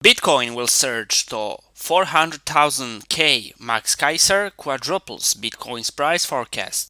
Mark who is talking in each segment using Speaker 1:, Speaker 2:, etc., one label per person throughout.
Speaker 1: Bitcoin will surge to 400,000 Max Kaiser quadruples Bitcoin's price forecast.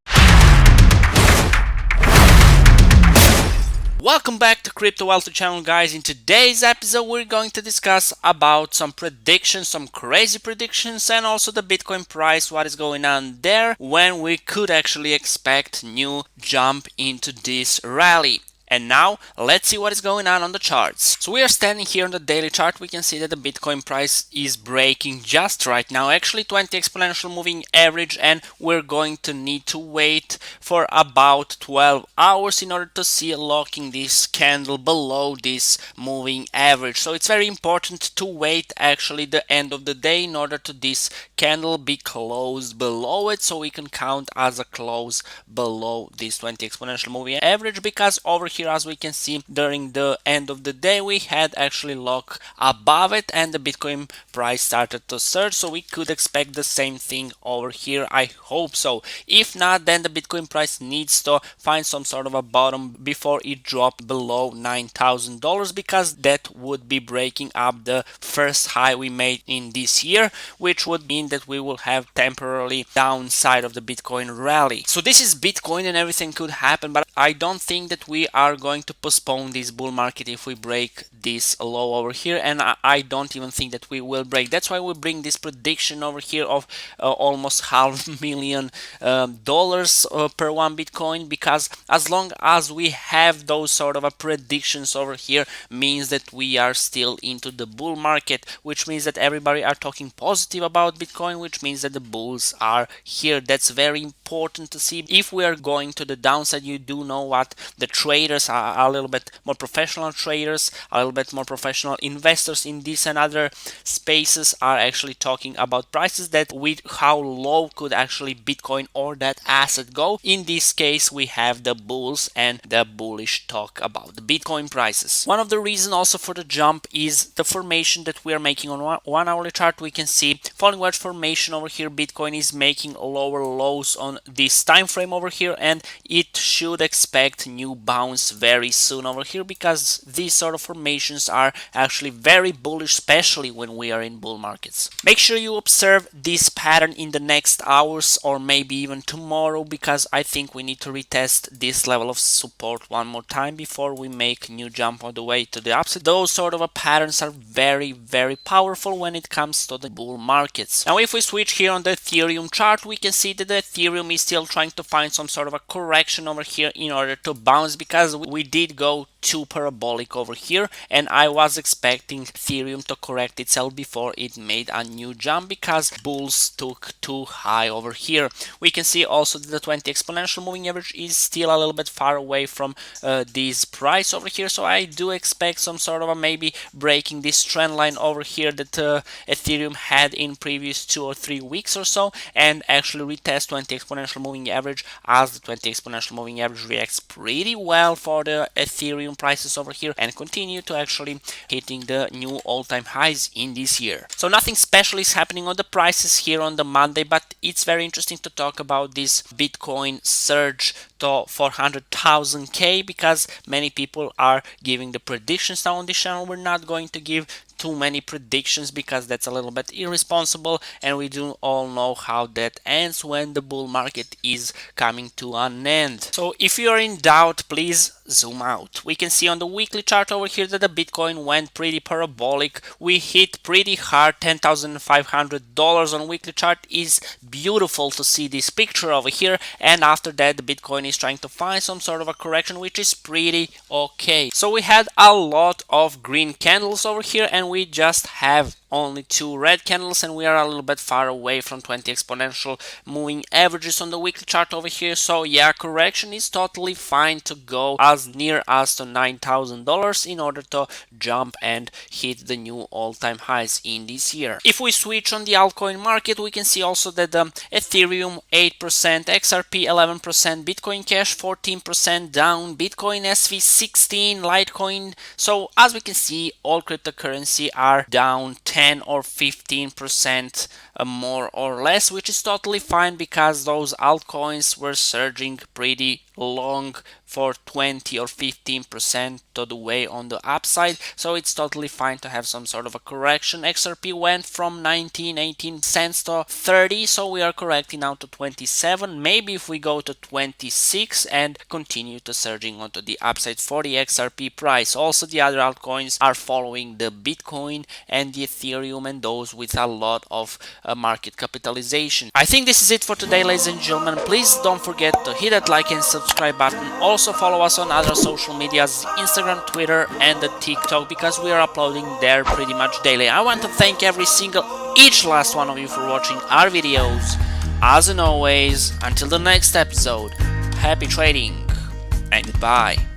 Speaker 1: Welcome back to Crypto Wealth channel, guys. In today's episode we're going to discuss about some predictions, some crazy predictions, and also the Bitcoin price, what is going on there, when we could actually expect new jump into this rally. And now, let's see what is going on the charts. So we are standing here on the daily chart. We can see that the Bitcoin price is breaking just right now, actually 20 exponential moving average, and we're going to need to wait for about 12 hours in order to see locking this candle below this moving average. So it's very important to wait actually the end of the day in order to this candle be closed below it, so we can count as a close below this 20 exponential moving average, because over here, as we can see, during the end of the day we had actually lock above it and the Bitcoin price started to surge, so we could expect the same thing over here. I hope so. If not, then the Bitcoin price needs to find some sort of a bottom before it dropped below $9,000, because that would be breaking up the first high we made in this year, which would mean that we will have temporarily downside of the Bitcoin rally. So this is Bitcoin and everything could happen, but I don't think that we are going to postpone this bull market if we break this low over here, and I don't even think that we will break. That's why we bring this prediction over here of almost $500,000 per one Bitcoin, because as long as we have those sort of predictions over here, means that we are still into the bull market, which means that everybody are talking positive about Bitcoin, which means that the bulls are here. That's very important to see. If we are going to the downside, you do know what the traders are a little bit more professional traders, a little bit more professional investors in this and other spaces are actually talking about prices that with how low could actually Bitcoin or that asset go. In this case, we have the bulls and the bullish talk about the Bitcoin prices. One of the reasons also for the jump is the formation that we are making on 1 hourly chart. We can see falling wedge formation over here. Bitcoin is making lower lows on this time frame over here, and it should expect new bounce very soon over here, because these sort of formations are actually very bullish, especially when we are in bull markets. Make sure you observe this pattern in the next hours or maybe even tomorrow, because I think we need to retest this level of support one more time before we make new jump all the way to the upside. Those sort of patterns are very powerful when it comes to the bull markets. Now if we switch here on the Ethereum chart, we can see that the Ethereum is still trying to find some sort of a correction over here in order to bounce, because we did go too parabolic over here, and I was expecting Ethereum to correct itself before it made a new jump, because bulls took too high over here. We can see also that the 20 exponential moving average is still a little bit far away from this price over here, so I do expect some sort of a maybe breaking this trend line over here that Ethereum had in previous 2 or 3 weeks or so, and actually retest 20 exponential moving average, as the 20 exponential moving average reacts pretty well for the Ethereum prices over here and continue to actually hitting the new all-time highs in this year. So nothing special is happening on the prices here on the Monday, but it's very interesting to talk about this Bitcoin surge to 400,000 because many people are giving the predictions now on this channel. We're not going to give too many predictions because that's a little bit irresponsible, and we do all know how that ends when the bull market is coming to an end. So if you are in doubt, please zoom out. We can see on the weekly chart over here that the Bitcoin went pretty parabolic. We hit pretty hard $10,500 on weekly chart. Is beautiful to see this picture over here, and after that the Bitcoin is trying to find some sort of a correction, which is pretty okay. So we had a lot of green candles over here, and we just have only 2 red candles, and we are a little bit far away from 20 exponential moving averages on the weekly chart over here. So yeah, correction is totally fine to go as near as to $9,000 in order to jump and hit the new all-time highs in this year. If we switch on the altcoin market, we can see also that Ethereum 8%, XRP 11%, Bitcoin Cash 14% down, Bitcoin SV 16, Litecoin. So as we can see, all cryptocurrency are down 10 or 15% more or less, which is totally fine because those altcoins were surging pretty long for 20 or 15% to the way on the upside, so it's totally fine to have some sort of a correction. XRP went from 18 cents to 30, so we are correcting now to 27. Maybe if we go to 26 and continue to surging onto the upside for the XRP price. Also, the other altcoins are following the Bitcoin and the Ethereum, and those with a lot of market capitalization. I think this is it for today, ladies and gentlemen. Please don't forget to hit that like and subscribe button. Also follow us on other social medias, Instagram, Twitter, and the TikTok, because we are uploading there pretty much daily. I want to thank each last one of you for watching our videos. As always, until the next episode, happy trading and goodbye.